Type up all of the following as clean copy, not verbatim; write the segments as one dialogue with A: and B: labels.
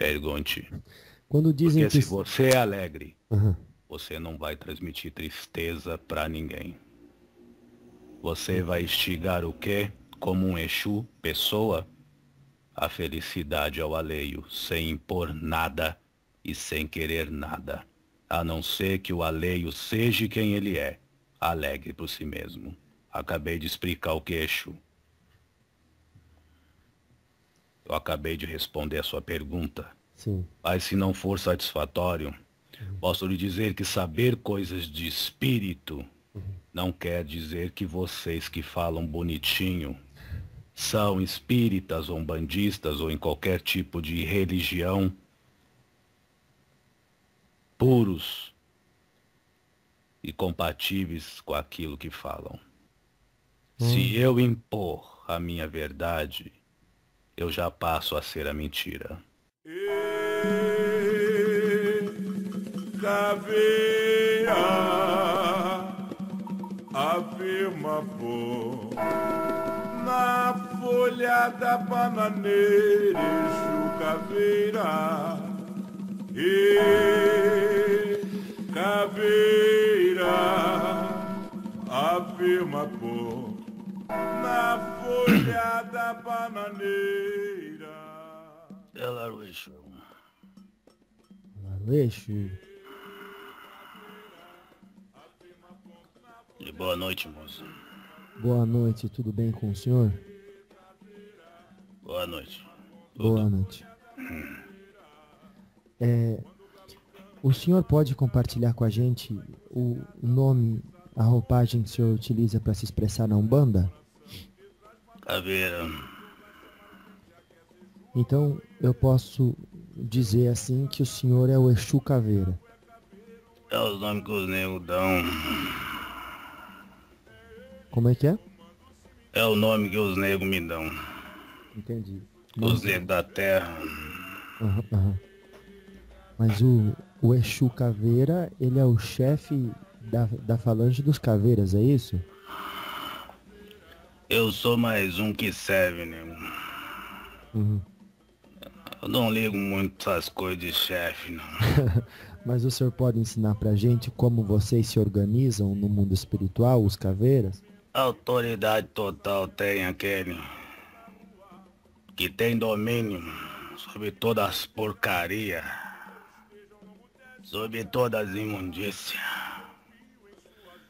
A: Pergunte.
B: Quando dizem
A: Porque
B: que...
A: se você é alegre,
B: Aham.
A: você não vai transmitir tristeza pra ninguém. Você vai instigar o quê? Como um Exu, pessoa, a felicidade ao alheio, sem impor nada e sem querer nada. A não ser que o alheio seja quem ele é, alegre por si mesmo. Acabei de explicar o que é Exu. Eu acabei de responder a sua pergunta.
B: Sim.
A: Mas se não for satisfatório, posso lhe dizer que saber coisas de espírito não quer dizer que vocês que falam bonitinho são espíritas ou umbandistas ou em qualquer tipo de religião puros e compatíveis com aquilo que falam. Se eu impor a minha verdade, eu já passo a ser a mentira.
C: Caveira, afirma pô, na folha da bananeira, Exu caveira, caveira, afirma pô, na folha da bananeira.
A: Ela é o Exu.
B: Aleixo.
A: E boa noite, moça.
B: Boa noite, tudo bem com o senhor?
A: Boa noite.
B: Boa noite. O senhor pode compartilhar com a gente o nome, a roupagem que o senhor utiliza para se expressar na Umbanda?
A: Caveira.
B: Então, eu posso dizer assim que o senhor é o Exu Caveira.
A: É os nomes que os negros dão.
B: Como é que é?
A: É o nome que os negros me dão.
B: Entendi.
A: Os negros da terra.
B: Aham, aham. Mas o Exu Caveira, ele é o chefe da falange dos caveiras, é isso?
A: Eu sou mais um que serve, nego.
B: Uhum.
A: Eu não ligo muito essas coisas de chefe, não.
B: Mas o senhor pode ensinar pra gente como vocês se organizam no mundo espiritual, os caveiras?
A: Autoridade total tem aquele que tem domínio sobre todas as porcarias, sobre todas as imundícias,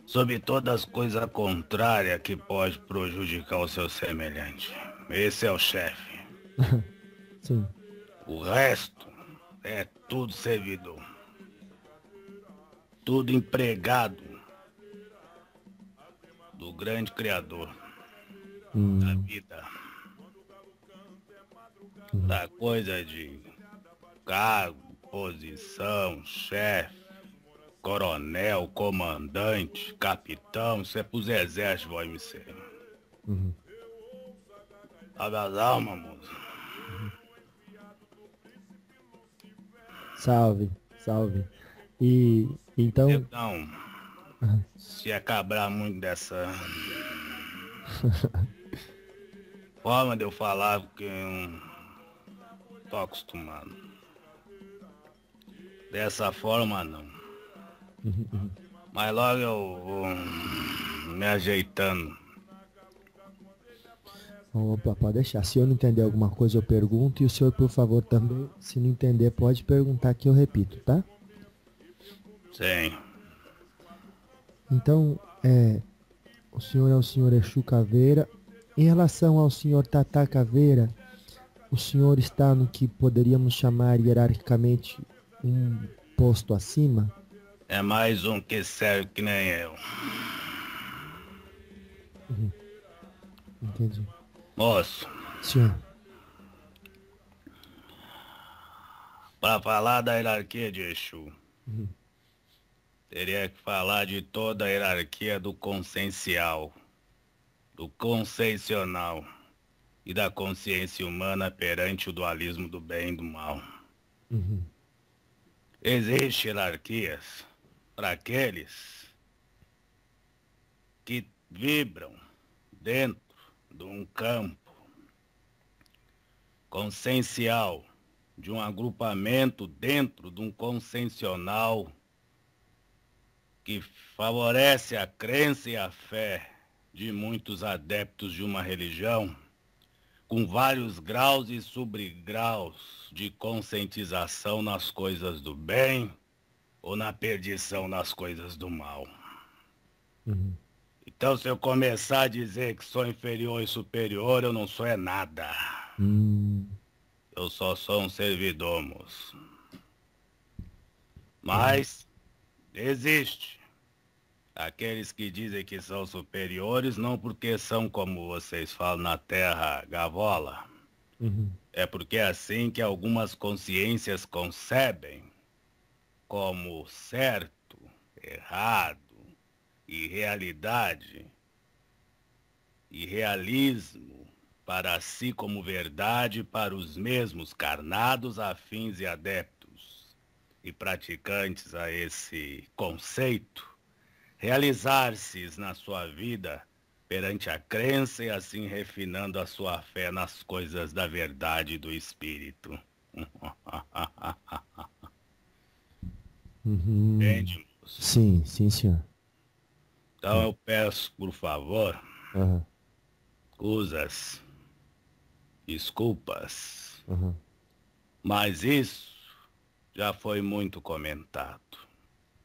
A: sobre todas as coisas contrárias que pode prejudicar o seu semelhante. Esse é o chefe.
B: Sim.
A: O resto é tudo servidor. Tudo empregado do grande Criador da vida. Da coisa de cargo, posição, chefe, coronel, comandante, capitão, isso é pros exércitos, vai me ser. Abre as almas, moço.
B: Salve, salve. E então,
A: Então, se acabar muito dessa forma de eu falar, porque eu não tô acostumado. Dessa forma, não. Mas logo eu vou me ajeitando.
B: opa, pode deixar. Se eu não entender alguma coisa, eu pergunto. E o senhor, por favor, também, se não entender, pode perguntar que eu repito, tá?
A: Sim.
B: Então, o senhor é o senhor Exu Caveira. Em relação ao senhor Tatá Caveira, o senhor está no que poderíamos chamar hierarquicamente um posto acima?
A: É mais um que serve que nem eu.
B: Entendi.
A: Moço,
B: Senhor,
A: para falar da hierarquia de Exu, teria que falar de toda a hierarquia do consciencial, do consciencial e da consciência humana perante o dualismo do bem e do mal. Existem hierarquias para aqueles que vibram dentro de um campo consciencial de um agrupamento dentro de um consciencial que favorece a crença e a fé de muitos adeptos de uma religião, com vários graus e subgraus de conscientização nas coisas do bem ou na perdição nas coisas do mal.
B: Uhum.
A: Então, se eu começar a dizer que sou inferior e superior, eu não sou é nada. Eu só sou um servidor, moço. Mas existe aqueles que dizem que são superiores, não porque são, como vocês falam na Terra, gavola.
B: Uhum.
A: É porque é assim que algumas consciências concebem como certo, errado, irrealidade e realismo para si como verdade para os mesmos carnados, afins e adeptos e praticantes a esse conceito, realizar-se na sua vida perante a crença e assim refinando a sua fé nas coisas da verdade e do espírito.
B: Uhum.
A: Entende, moço?
B: Sim, sim, senhor.
A: Então eu peço, por favor,
B: Uhum.
A: usas desculpas,
B: Uhum.
A: mas isso já foi muito comentado.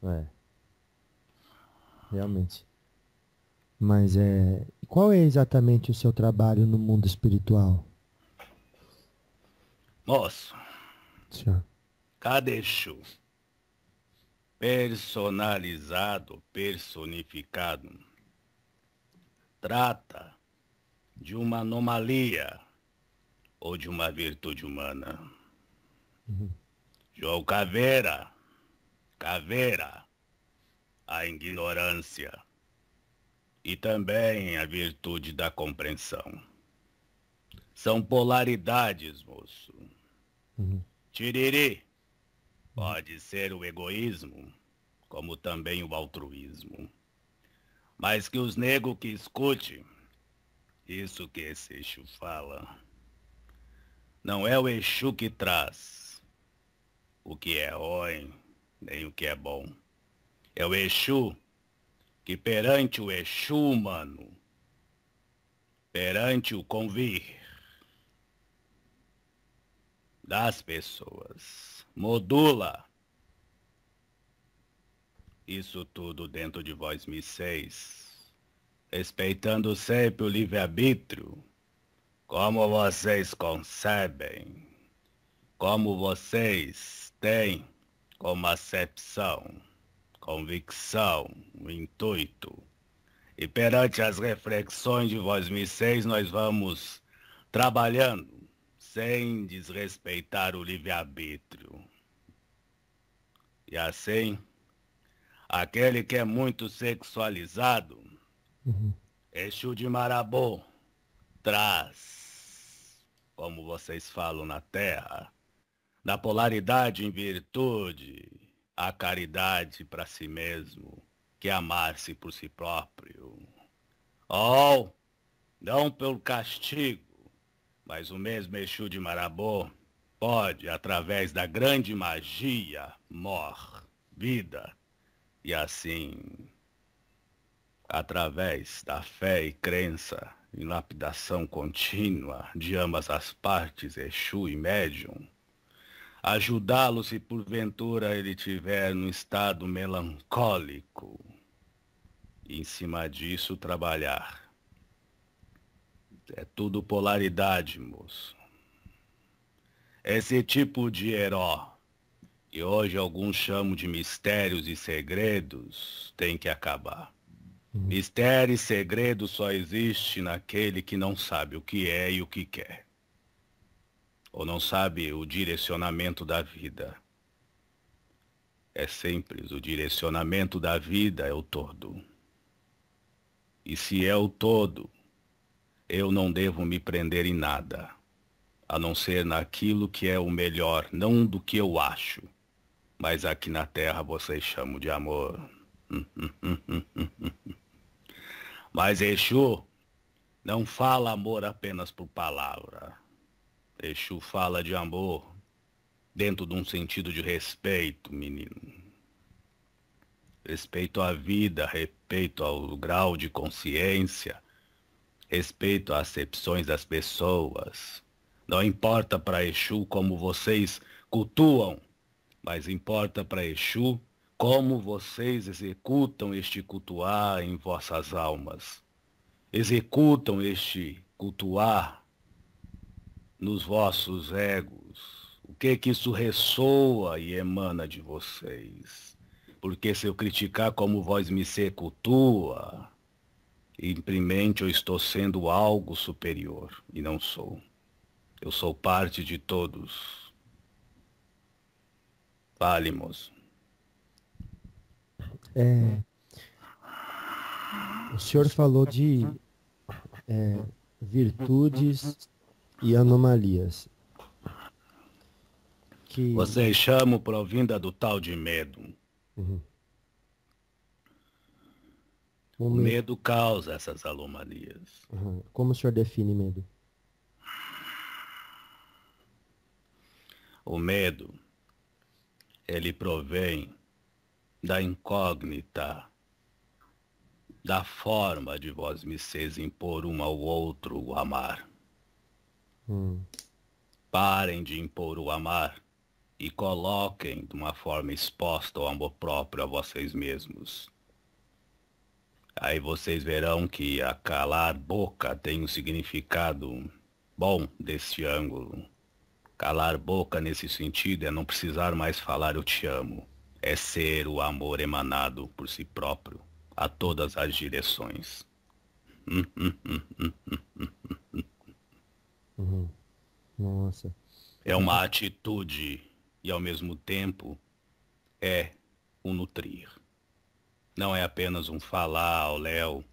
B: É. Realmente. Mas qual é exatamente o seu trabalho no mundo espiritual,
A: Moço,
B: senhor?
A: cada Exu personalizado, personificado, trata de uma anomalia ou de uma virtude humana. João Caveira, a ignorância e também a virtude da compreensão. São polaridades, moço. Tiriri pode ser o egoísmo, como também o altruísmo. Mas que os negros que escute isso que esse Exu fala, não é o Exu que traz o que é ruim, nem o que é bom. É o Exu que perante o Exu humano, perante o convir das pessoas, modula isso tudo dentro de vós misseis, respeitando sempre o livre-arbítrio, como vocês concebem, como vocês têm como acepção, convicção, o intuito. E perante as reflexões de vós misseis, nós vamos trabalhando sem desrespeitar o livre-arbítrio. E assim, aquele que é muito sexualizado, Exu de Marabô, traz, como vocês falam na Terra, da polaridade em virtude, a caridade para si mesmo, que é amar-se por si próprio. Oh, não pelo castigo, mas o mesmo Exu de Marabô pode, através da grande magia, vida, e assim, através da fé e crença em lapidação contínua de ambas as partes, Exu e médium, ajudá-lo se porventura ele tiver num estado melancólico, e em cima disso trabalhar. É tudo polaridade, moço. Esse tipo de herói, que hoje alguns chamam de mistérios e segredos, tem que acabar. Mistério e segredo só existe naquele que não sabe o que é e o que quer. Ou não sabe o direcionamento da vida. É simples, o direcionamento da vida é o todo. E se é o todo, eu não devo me prender em nada, a não ser naquilo que é o melhor, não do que eu acho, mas aqui na Terra vocês chamam de amor. Mas Exu não fala amor apenas por palavra. Exu fala de amor dentro de um sentido de respeito, menino. Respeito à vida, respeito ao grau de consciência, respeito às acepções das pessoas. Não importa para Exu como vocês cultuam, mas importa para Exu como vocês executam este cultuar em vossas almas. Executam este cultuar nos vossos egos. O que isso ressoa e emana de vocês? Porque se eu criticar como vós me se cultua, simplesmente eu estou sendo algo superior, e não sou. Eu sou parte de todos. Fale, moço.
B: O senhor falou de virtudes e anomalias. Que...
A: Vocês chamam provinda do tal de medo.
B: Uhum.
A: O medo causa essas anomalias.
B: Uhum. Como o senhor define medo?
A: O medo, ele provém da incógnita, da forma de vós me seres impor um ao outro o amar. Parem de impor o amar e coloquem de uma forma exposta ao amor próprio a vocês mesmos. Aí vocês verão que a calar boca tem um significado bom desse ângulo. Calar boca nesse sentido é não precisar mais falar eu te amo. É ser o amor emanado por si próprio a todas as direções.
B: Nossa.
A: É uma atitude e ao mesmo tempo é um nutrir. Não é apenas um falar ao léu.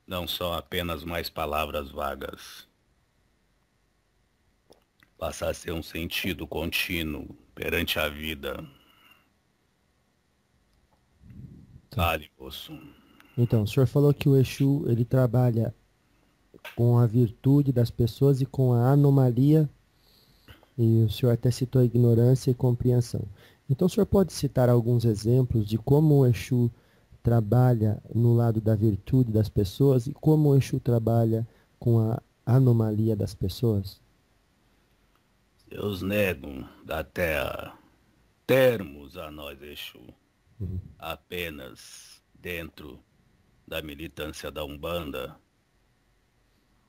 A: Não são apenas mais palavras vagas. Passa a ser um sentido contínuo perante a vida. Fale, moço.
B: Então, o senhor falou que o Exu, ele trabalha com a virtude das pessoas e com a anomalia, e o senhor até citou a ignorância e compreensão. Então, o senhor pode citar alguns exemplos de como o Exu trabalha no lado da virtude das pessoas e como o Exu trabalha com a anomalia das pessoas?
A: Deus negam da terra termos a nós, Exu, apenas dentro da militância da Umbanda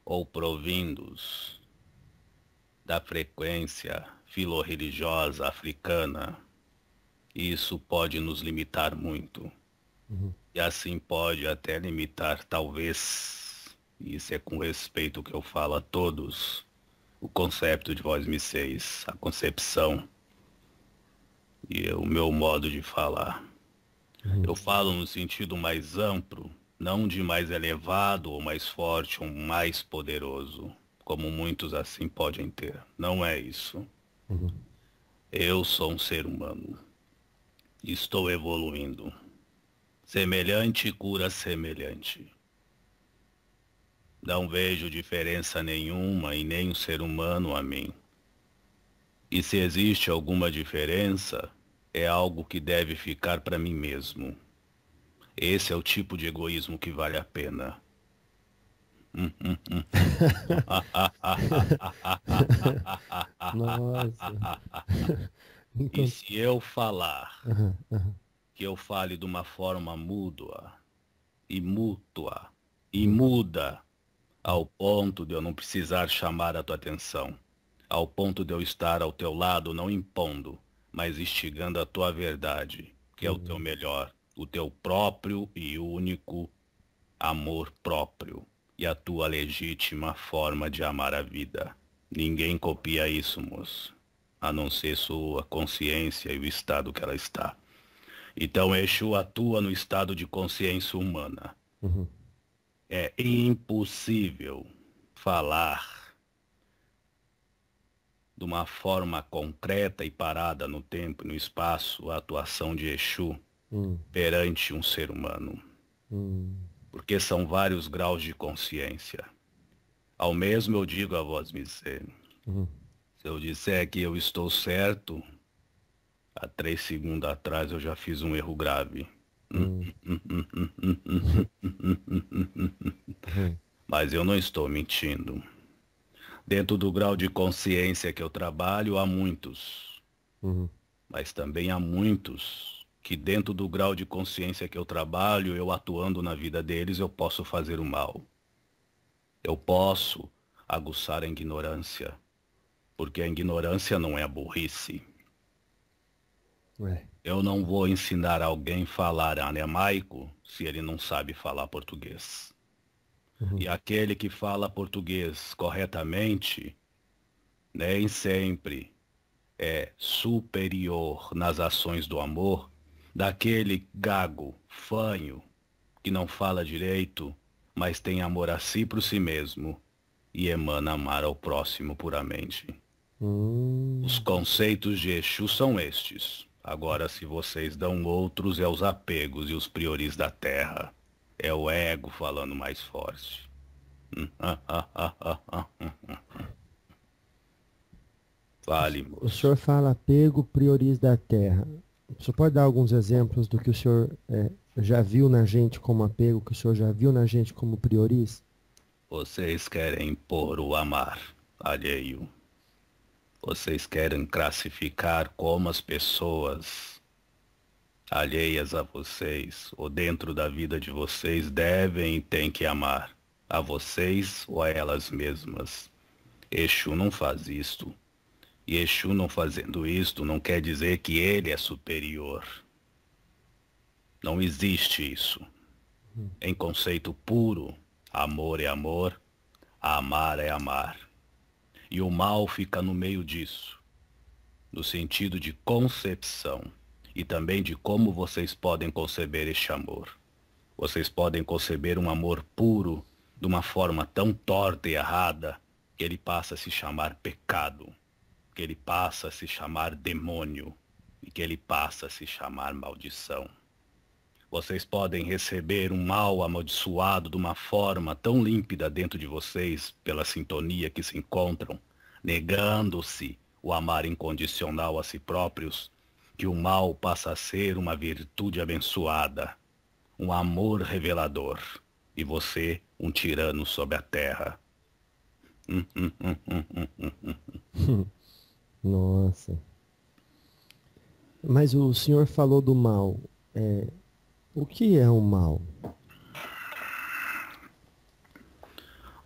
A: ou provindos da frequência filorreligiosa africana. Isso pode nos limitar muito. E assim pode até limitar, talvez, isso é com respeito que eu falo a todos, o conceito de vós me seis, a concepção e o meu modo de falar. Eu falo no sentido mais amplo, não de mais elevado ou mais forte ou mais poderoso, como muitos assim podem ter. Não é isso. Eu sou um ser humano. Estou evoluindo. Semelhante cura semelhante. Não vejo diferença nenhuma em nenhum ser humano a mim. E se existe alguma diferença, é algo que deve ficar para mim mesmo. Esse é o tipo de egoísmo que vale a pena.
B: Nossa.
A: E se eu falar que eu fale de uma forma mútua e mútua e muda, ao ponto de eu não precisar chamar a tua atenção, ao ponto de eu estar ao teu lado não impondo, mas instigando a tua verdade, que é o teu melhor, o teu próprio e único amor próprio e a tua legítima forma de amar a vida. Ninguém copia isso, moço, a não ser sua consciência e o estado que ela está. Então Exu atua no estado de consciência humana. É impossível falar de uma forma concreta e parada no tempo e no espaço a atuação de Exu perante um ser humano. Porque são vários graus de consciência. Ao mesmo eu digo a vós, miser,
B: Uhum.
A: Se eu disser que eu estou certo, há 3 segundos atrás eu já fiz um erro grave.
B: Uhum. Uhum.
A: Mas eu não estou mentindo. Dentro do grau de consciência que eu trabalho, há muitos.
B: Uhum.
A: Mas também há muitos que dentro do grau de consciência que eu trabalho, eu atuando na vida deles, eu posso fazer o mal. Eu posso aguçar a ignorância, porque a ignorância não é a burrice.
B: É.
A: Eu não vou ensinar alguém a falar aramaico se ele não sabe falar português.
B: Uhum.
A: E aquele que fala português corretamente, nem sempre é superior nas ações do amor daquele gago, fanho, que não fala direito, mas tem amor a si por si mesmo e emana amar ao próximo puramente. Os
B: Hum.
A: conceitos de Exu são estes. Agora, se vocês dão outros, é os apegos e os prioris da terra. É o ego falando mais forte. Fale,
B: O
A: moço.
B: senhor fala apego prioriza da terra. O senhor pode dar alguns exemplos do que o senhor já viu na gente como apego, que o senhor já viu na gente como prioriza?
A: Vocês querem impor o amar alheio. Vocês querem classificar como as pessoas alheias a vocês ou dentro da vida de vocês devem e têm que amar a vocês ou a elas mesmas. Exu não faz isto. E Exu não fazendo isto não quer dizer que ele é superior. Não existe isso. Em conceito puro, amor é amor, amar é amar. E o mal fica no meio disso, no sentido de concepção e também de como vocês podem conceber este amor. Vocês podem conceber um amor puro de uma forma tão torta e errada que ele passa a se chamar pecado, que ele passa a se chamar demônio e que ele passa a se chamar maldição. Vocês podem receber um mal amaldiçoado de uma forma tão límpida dentro de vocês, pela sintonia que se encontram, negando-se o amar incondicional a si próprios, que o mal passa a ser uma virtude abençoada, um amor revelador, e você um tirano sobre a terra.
B: Nossa. Mas o senhor falou do mal. O que é o mal?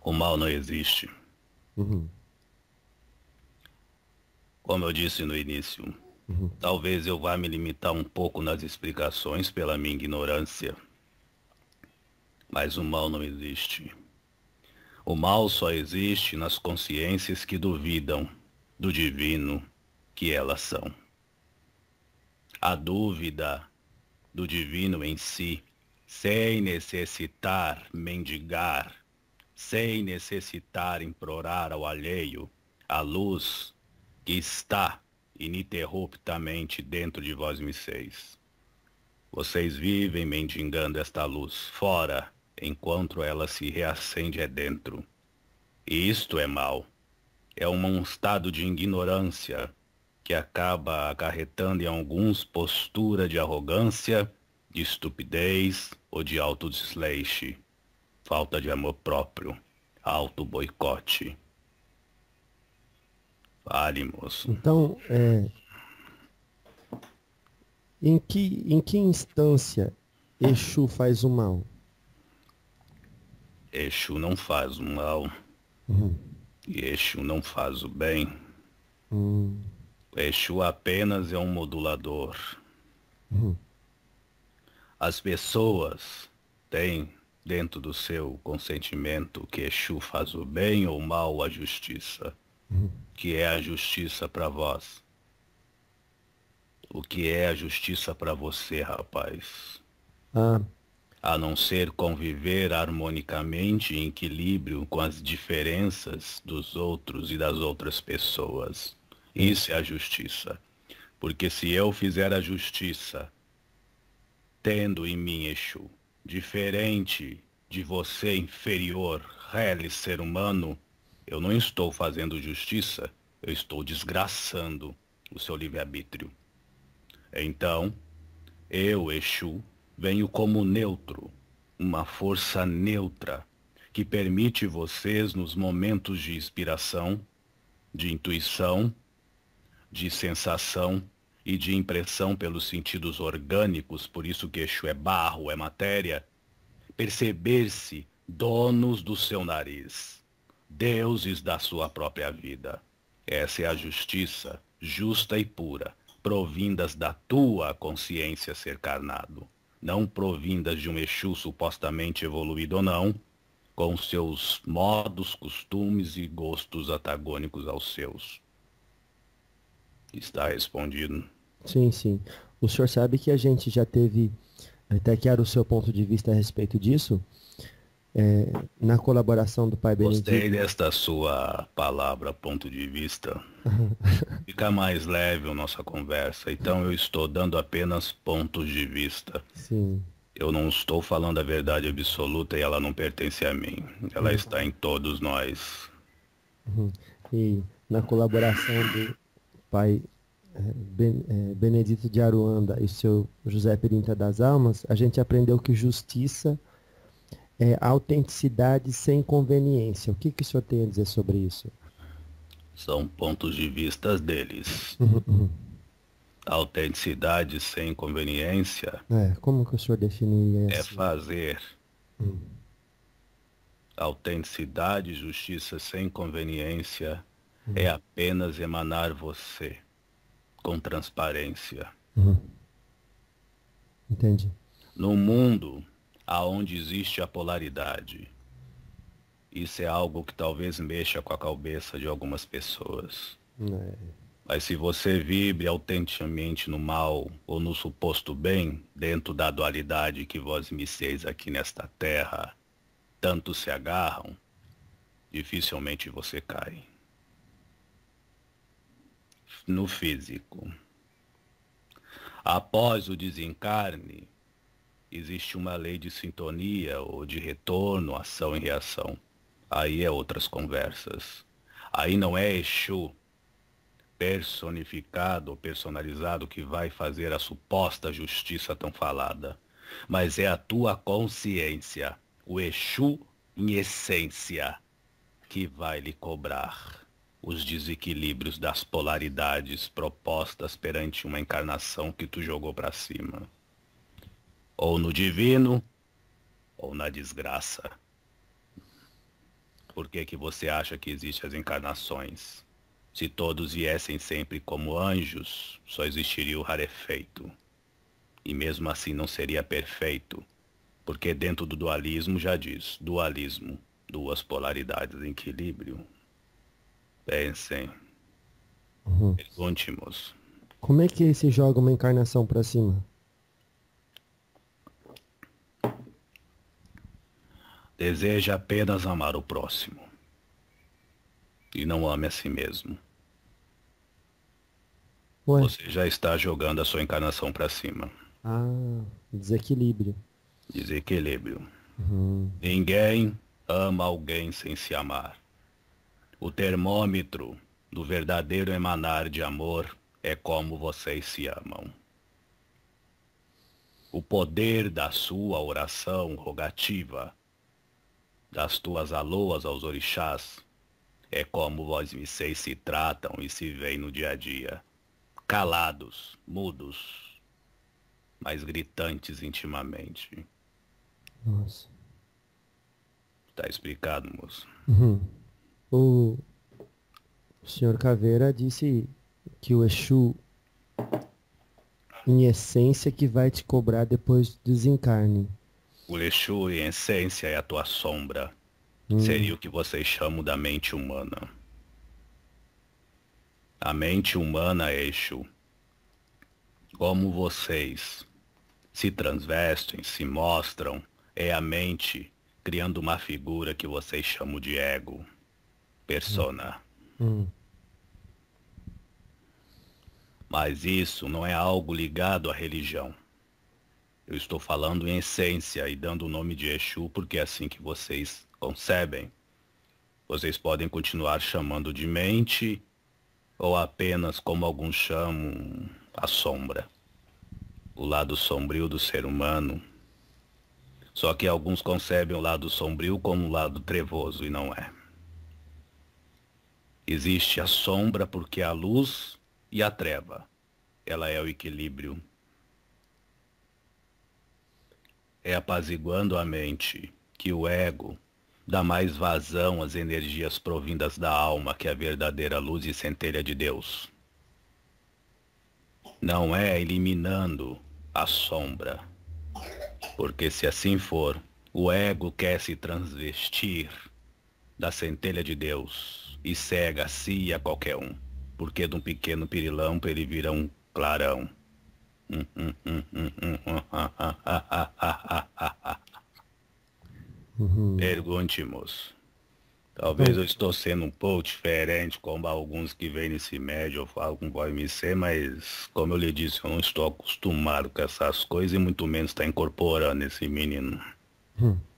A: O mal não existe.
B: Uhum.
A: Como eu disse no início, talvez eu vá me limitar um pouco nas explicações pela minha ignorância. Mas o mal não existe. O mal só existe nas consciências que duvidam do divino que elas são. A dúvida do divino em si, sem necessitar mendigar, sem necessitar implorar ao alheio, a luz que está ininterruptamente dentro de vós misseis. Vocês vivem mendigando esta luz fora, enquanto ela se reacende dentro. E isto é mal. É um estado de ignorância que acaba acarretando em alguns postura de arrogância, de estupidez ou de autodesleixo, falta de amor próprio, auto-boicote. Fale, moço.
B: Então, em que instância Exu faz o mal?
A: Exu não faz o mal.
B: Uhum.
A: E Exu não faz o bem.
B: Hum.
A: Exu apenas é um modulador.
B: Uhum.
A: As pessoas têm dentro do seu consentimento que Exu faz o bem ou o mal, a justiça. Que é a justiça para vós? O que é a justiça para você, rapaz?
B: Ah,
A: A não ser conviver harmonicamente em equilíbrio com as diferenças dos outros e das outras pessoas. Isso é a justiça. Porque se eu fizer a justiça, tendo em mim Exu, diferente de você inferior, rele ser humano, Eu não estou fazendo justiça, eu estou desgraçando o seu livre-arbítrio. Então, eu, Exu, venho como neutro, uma força neutra, que permite vocês, nos momentos de inspiração, de intuição, de sensação e de impressão pelos sentidos orgânicos, por isso que Exu é barro, é matéria, perceber-se donos do seu nariz, deuses da sua própria vida. Essa é a justiça justa e pura, provindas da tua consciência ser carnado, não provindas de um Exu supostamente evoluído ou não, com seus modos, costumes e gostos antagônicos aos seus. Está respondido?
B: Sim, sim. O senhor sabe que a gente já teve, até que era o seu ponto de vista a respeito disso, na colaboração do Pai Benedito.
A: Gostei desta sua palavra, ponto de vista. Fica mais leve a nossa conversa. Então eu estou dando apenas pontos de vista.
B: Sim.
A: Eu não estou falando a verdade absoluta e ela não pertence a mim. Ela está em todos nós.
B: E na colaboração do Pai Benedito de Aruanda e o seu José Perinta das Almas, a gente aprendeu que justiça é autenticidade sem conveniência. O que o senhor tem a dizer sobre isso?
A: São pontos de vista deles. Autenticidade sem conveniência
B: como que o senhor definiria
A: é
B: isso?
A: fazer. Autenticidade e justiça sem conveniência é apenas emanar você com transparência.
B: Entendi.
A: No mundo aonde existe a polaridade, isso é algo que talvez mexa com a cabeça de algumas pessoas. Mas se você vibre autenticamente no mal ou no suposto bem, dentro da dualidade que vós misseis aqui nesta terra, tanto se agarram, dificilmente você cai. No físico. Após o desencarne, existe uma lei de sintonia ou de retorno, ação e reação. Aí é outras conversas. Aí não é Exu personificado ou personalizado que vai fazer a suposta justiça tão falada, mas é a tua consciência, o Exu em essência, que vai lhe cobrar os desequilíbrios das polaridades propostas perante uma encarnação que tu jogou para cima. Ou no divino, ou na desgraça. Por que você acha que existem as encarnações? Se todos viessem sempre como anjos, só existiria o rarefeito. E mesmo assim não seria perfeito, porque dentro do dualismo já diz, dualismo, duas polaridades em equilíbrio. Pensem. Pergunte-nos.
B: Como é que se joga uma encarnação para cima?
A: Deseja apenas amar o próximo. E não ame a si mesmo.
B: Ué?
A: Você já está jogando a sua encarnação para cima.
B: Desequilíbrio.
A: Desequilíbrio. Ninguém ama alguém sem se amar. O termômetro do verdadeiro emanar de amor é como vocês se amam. O poder da sua oração rogativa, das tuas aloas aos orixás, é como vós vocês se tratam e se veem no dia a dia. Calados, mudos, mas gritantes intimamente.
B: Nossa.
A: Tá explicado, moço?
B: O senhor Caveira disse que o Exu, em essência, que vai te cobrar depois do desencarne.
A: O Exu, em essência, é a tua sombra. Seria o que vocês chamam da mente humana. A mente humana é Exu. Como vocês se transvestem, se mostram, é a mente criando uma figura que vocês chamam de ego, persona. Mas isso não é algo ligado à religião. Eu estou falando em essência e dando o nome de Exu porque é assim que vocês concebem. Vocês podem continuar chamando de mente ou apenas, como alguns chamam, a sombra. O lado sombrio do ser humano. Só que alguns concebem o lado sombrio como um lado trevoso e não é. Existe a sombra porque a luz e a treva. Ela é o equilíbrio. É apaziguando a mente que o ego dá mais vazão às energias provindas da alma, que é a verdadeira luz e centelha de Deus. Não é eliminando a sombra, porque se assim for, o ego quer se transvestir da centelha de Deus e cega a si e a qualquer um, porque de um pequeno pirilampo ele vira um clarão. Pergunte, moço. Talvez eu estou sendo um pouco diferente, como alguns que vêm nesse médio ou falam com voz MC, mas, como eu lhe disse, eu não estou acostumado com essas coisas e muito menos está incorporando esse menino.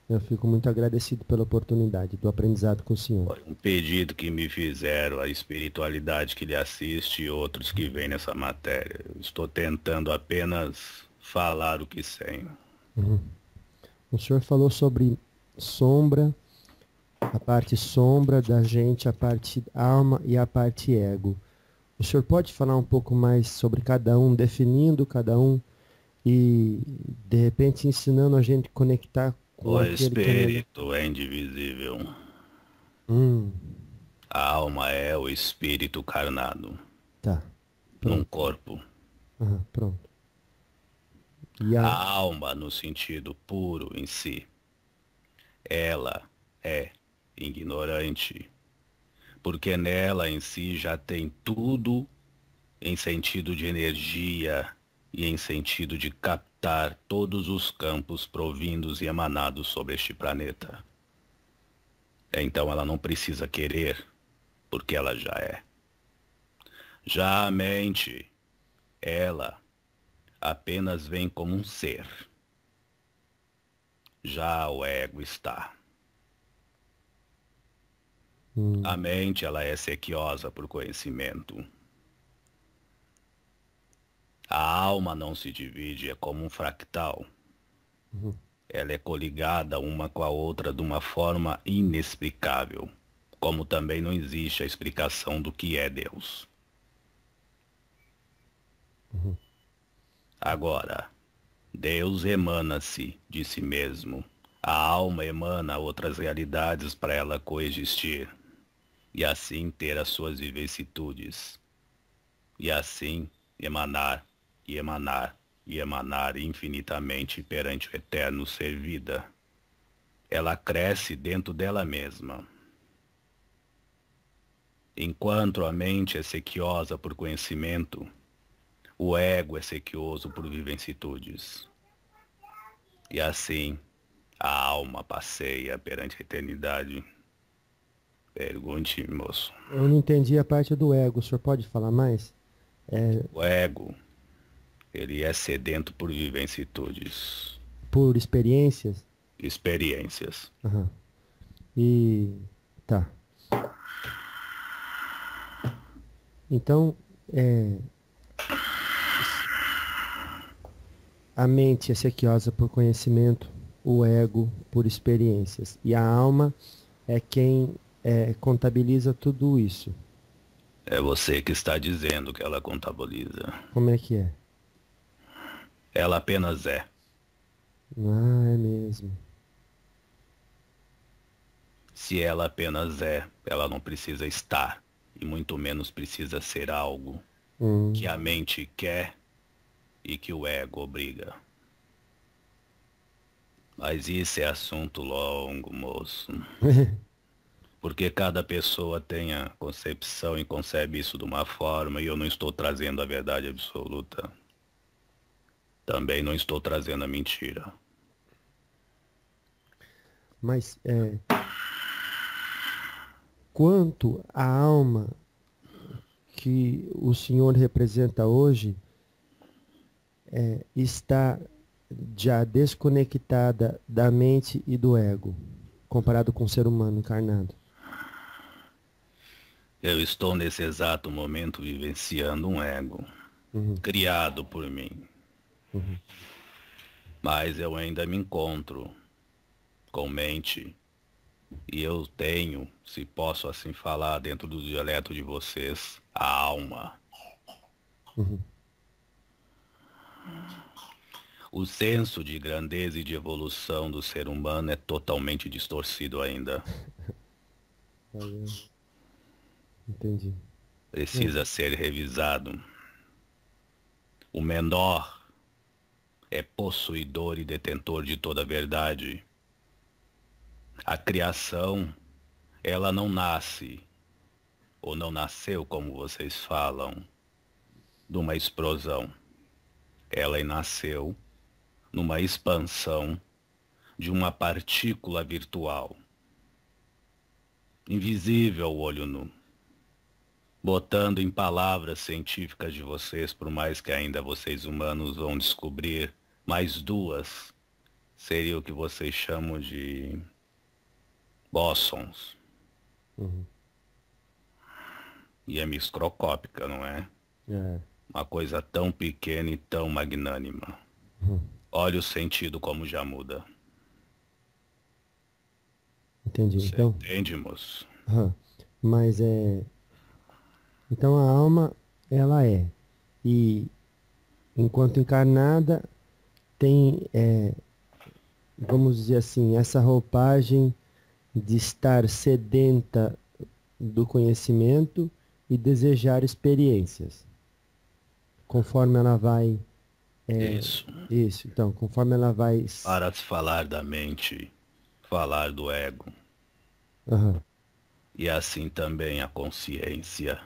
B: Eu fico muito agradecido pela oportunidade do aprendizado com o senhor.
A: Foi um pedido que me fizeram, a espiritualidade que lhe assiste e outros que vêm nessa matéria. Eu estou tentando apenas falar o que sei.
B: O senhor falou sobre sombra, a parte sombra da gente, a parte alma e a parte ego. O senhor pode falar um pouco mais sobre cada um, definindo cada um e, de repente, ensinando a gente a conectar com
A: O
B: aquele
A: espírito é indivisível.
B: Hum,
A: A alma é o espírito carnado
B: tá.
A: num
B: Pronto.
A: corpo.
B: Pronto. E
A: A alma, no sentido puro em si, ela é ignorante, porque nela em si já tem tudo em sentido de energia e em sentido de captar todos os campos provindos e emanados sobre este planeta. Então ela não precisa querer, porque ela já é. Já a mente, ela apenas vem como um ser. Já o ego está. A mente, ela é sequiosa por conhecimento. A alma não se divide, é como um fractal. Ela é coligada uma com a outra de uma forma inexplicável, como também não existe a explicação do que é Deus. Agora, Deus emana-se de si mesmo. A alma emana outras realidades para ela coexistir. E assim ter as suas vicissitudes. E assim emanar, e emanar, e emanar infinitamente perante o eterno ser vida. Ela cresce dentro dela mesma. Enquanto a mente é sequiosa por conhecimento, o ego é sequioso por vicissitudes. E assim, a alma passeia perante a eternidade. Pergunte, moço.
B: eu não entendi a parte do ego. O senhor pode falar mais?
A: O ego, ele é sedento por vicissitudes,
B: Por experiências?
A: experiências.
B: E tá. Então, a mente é sequiosa por conhecimento, o ego por experiências. E a alma é quem contabiliza tudo isso.
A: É você que está dizendo que ela contabiliza.
B: Como é que é?
A: Ela apenas é.
B: Ah, é mesmo.
A: Se ela apenas é, ela não precisa estar. E muito menos precisa ser algo que a mente quer e que o ego obriga. Mas isso é assunto longo, moço. Porque cada pessoa tem a concepção e concebe isso de uma forma, e eu não estou trazendo a verdade absoluta. Também não estou trazendo a mentira.
B: Mas quanto à alma que o senhor representa hoje está já desconectada da mente e do ego, comparado com o ser humano encarnado?
A: Eu estou nesse exato momento vivenciando um ego criado por mim. Mas eu ainda me encontro com mente e eu tenho, se posso assim falar, dentro do dialeto de vocês, a alma. O senso de grandeza e de evolução do ser humano é totalmente distorcido ainda.
B: Entendi.
A: Precisa ser revisado. O menor é possuidor e detentor de toda a verdade. A criação, ela não nasce, ou não nasceu, como vocês falam, de uma explosão. Ela nasceu numa expansão de uma partícula virtual, invisível ao olho nu. Botando em palavras científicas de vocês, por mais que ainda vocês humanos vão descobrir, mais duas seria o que vocês chamam de bósons. E é microscópica, não é? Uma coisa tão pequena e tão magnânima. Olha o sentido como já muda.
B: Entendi.
A: Você
B: Então,
A: entende, moço?
B: mas então a alma, ela é. E enquanto encarnada, tem, vamos dizer assim, essa roupagem de estar sedenta do conhecimento e desejar experiências. Conforme ela vai... Isso. Então, conforme ela vai...
A: Para se falar da mente, falar do ego. E assim também a consciência.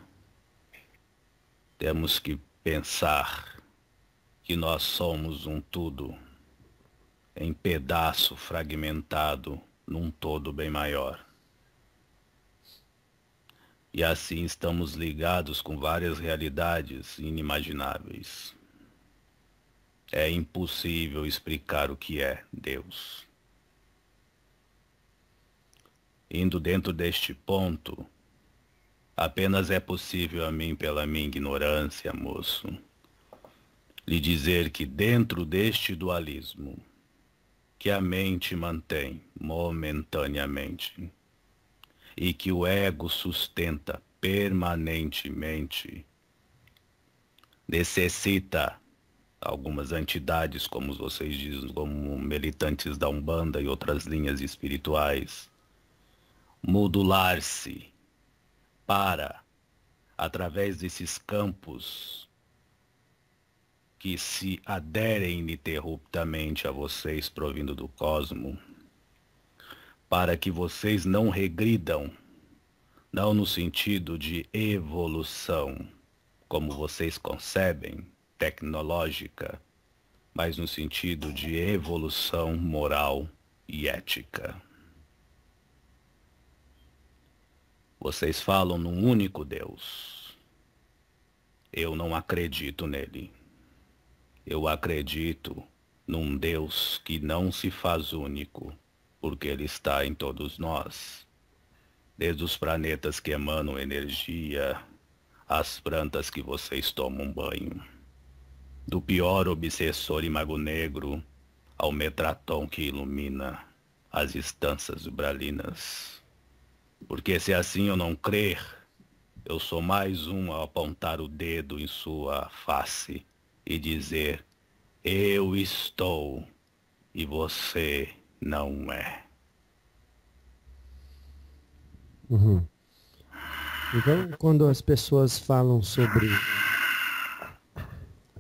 A: Temos que pensar que nós somos um tudo em pedaço fragmentado num todo bem maior. E assim estamos ligados com várias realidades inimagináveis. É impossível explicar o que é Deus. Indo dentro deste ponto, apenas é possível a mim, pela minha ignorância, moço, lhe dizer que dentro deste dualismo, que a mente mantém momentaneamente e que o ego sustenta permanentemente, necessita algumas entidades, como vocês dizem, como militantes da Umbanda e outras linhas espirituais, modular-se para, através desses campos que se aderem ininterruptamente a vocês provindo do cosmo, para que vocês não regridam, não no sentido de evolução, como vocês concebem, tecnológica, mas no sentido de evolução moral e ética. Vocês falam num único Deus. Eu não acredito nele. Eu acredito num Deus que não se faz único, porque ele está em todos nós. Desde os planetas que emanam energia, às plantas que vocês tomam banho. Do pior obsessor e mago negro, ao metratom que ilumina as instâncias ubralinas. Porque se assim eu não crer, eu sou mais um a apontar o dedo em sua face e dizer, eu estou e você não é.
B: Então, quando as pessoas falam sobre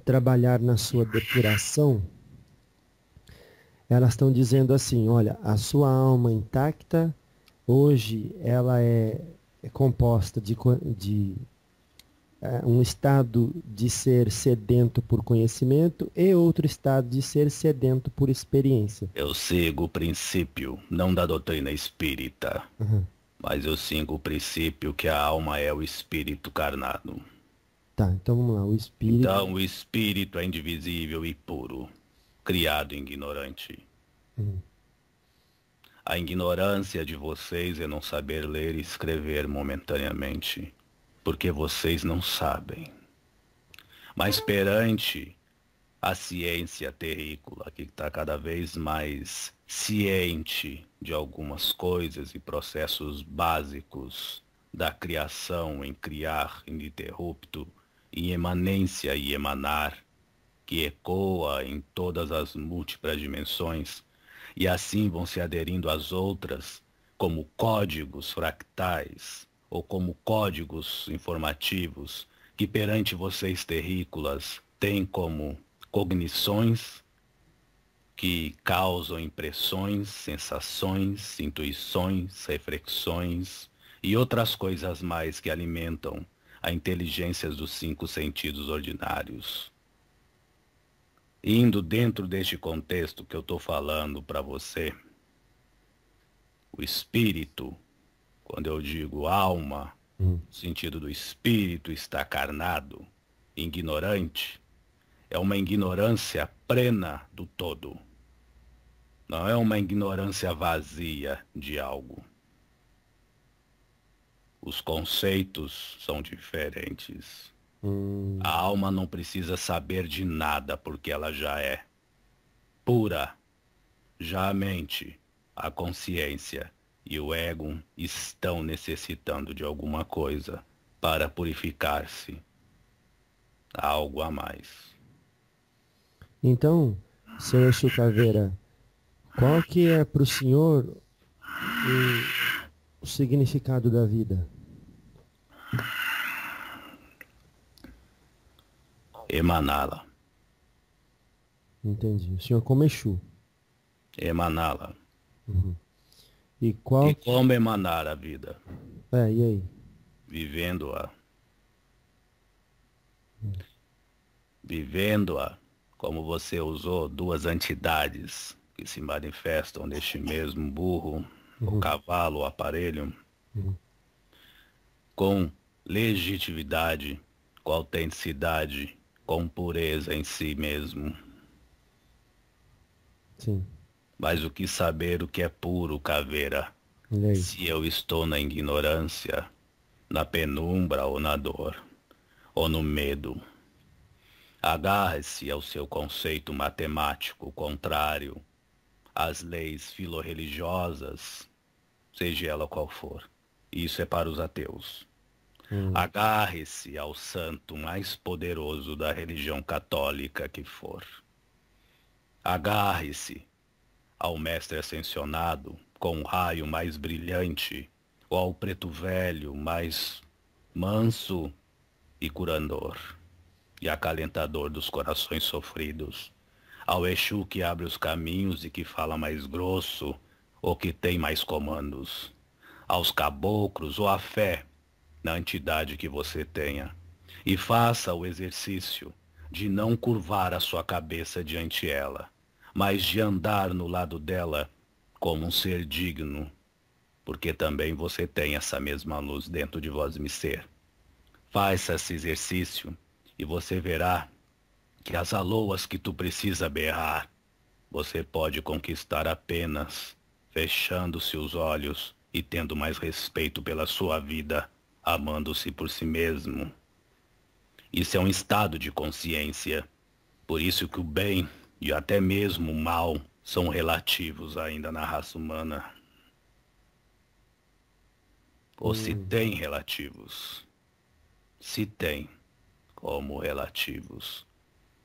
B: trabalhar na sua depuração, elas estão dizendo assim, olha, a sua alma intacta, hoje ela é composta de um estado de ser sedento por conhecimento e outro estado de ser sedento por experiência.
A: Eu sigo o princípio, não da doutrina espírita, mas eu sigo o princípio que a alma é o espírito carnado.
B: Tá, então vamos lá, o espírito...
A: Então o espírito é indivisível e puro, criado ignorante. A ignorância de vocês é não saber ler e escrever momentaneamente. porque vocês não sabem. Mas perante a ciência terrícola, que está cada vez mais ciente de algumas coisas e processos básicos da criação em criar ininterrupto, em emanência e emanar, que ecoa em todas as múltiplas dimensões, e assim vão se aderindo às outras como códigos fractais ou como códigos informativos que perante vocês terrícolas têm como cognições que causam impressões, sensações, intuições, reflexões e outras coisas mais que alimentam a inteligência dos 5 sentidos ordinários. Indo dentro deste contexto que eu estou falando para você, o espírito, quando eu digo alma, no sentido do espírito está carnado, ignorante, é uma ignorância plena do todo. Não é uma ignorância vazia de algo. Os conceitos são diferentes. A alma não precisa saber de nada porque ela já é pura. Já a mente, a consciência e o ego estão necessitando de alguma coisa para purificar-se. Algo a mais.
B: Então, senhor Exu Caveira, qual que é para o senhor o significado da vida?
A: Emaná-la.
B: Entendi. O senhor como Exu.
A: Emaná-la.
B: E qual...
A: E como emanar a vida?
B: E aí?
A: Vivendo-a. Vivendo-a como você usou 2 entidades que se manifestam neste mesmo burro, o cavalo, o aparelho, com legitimidade, com autenticidade, com pureza em si mesmo.
B: Sim.
A: Mas o que saber o que é puro, Caveira, se eu estou na ignorância, na penumbra ou na dor, ou no medo? Agarre-se ao seu conceito matemático contrário às leis filorreligiosas, seja ela qual for. Isso é para os ateus. Agarre-se ao santo mais poderoso da religião católica que for. Agarre-se ao mestre ascensionado com um raio mais brilhante, ou ao preto velho mais manso e curandor e acalentador dos corações sofridos, ao Exu que abre os caminhos e que fala mais grosso ou que tem mais comandos, aos caboclos ou à fé na entidade que você tenha, e faça o exercício de não curvar a sua cabeça diante ela, mas de andar no lado dela como um ser digno, porque também você tem essa mesma luz dentro de vós ser. Faça esse exercício e você verá que as aloas que tu precisa berrar, você pode conquistar apenas fechando-se os olhos e tendo mais respeito pela sua vida, amando-se por si mesmo. Isso é um estado de consciência. Por isso que o bem e até mesmo o mal são relativos ainda na raça humana. Ou se tem relativos. Se tem como relativos.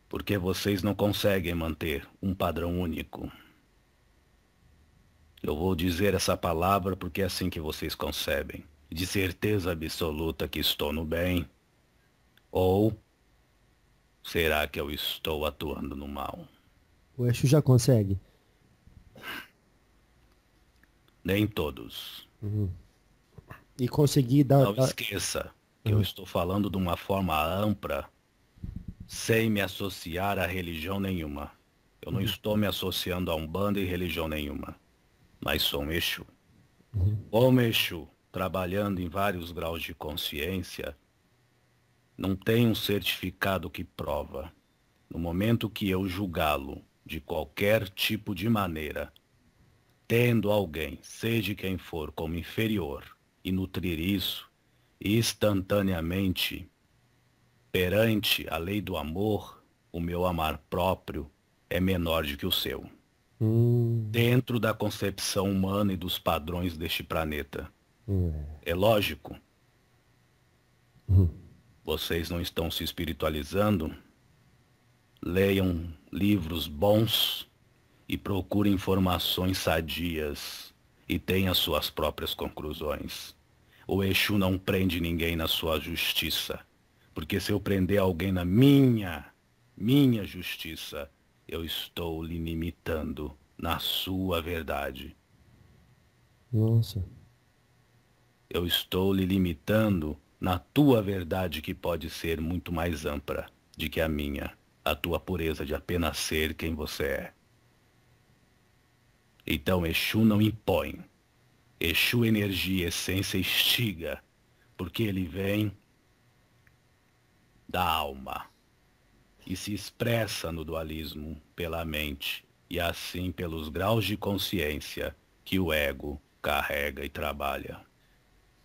A: Porque vocês não conseguem manter um padrão único. Eu vou dizer essa palavra porque é assim que vocês concebem. De certeza absoluta que estou no bem. Ou será que eu estou atuando no mal?
B: O Exu já consegue?
A: Nem todos.
B: E conseguir dar...
A: Não esqueça que eu estou falando de uma forma ampla, sem me associar a religião nenhuma. Eu não estou me associando a Umbanda e religião nenhuma, mas sou um Exu. Como Exu, trabalhando em vários graus de consciência, não tem um certificado que prova. No momento que eu julgá-lo de qualquer tipo de maneira, tendo alguém, seja quem for, como inferior, e nutrir isso, Instantaneamente, perante a lei do amor, o meu amar próprio é menor do que o seu. Dentro da concepção humana e dos padrões deste planeta. É lógico. Vocês não estão se espiritualizando? Leiam livros bons e procurem informações sadias e tenham suas próprias conclusões. O Exu não prende ninguém na sua justiça, porque se eu prender alguém na minha justiça, eu estou lhe limitando na sua verdade.
B: Nossa.
A: Eu estou lhe limitando na tua verdade, que pode ser muito mais ampla do que a minha, a tua pureza de apenas ser quem você é. Então Exu não impõe. Exu, energia, essência, instiga, porque ele vem da alma e se expressa no dualismo pela mente e assim pelos graus de consciência que o ego carrega e trabalha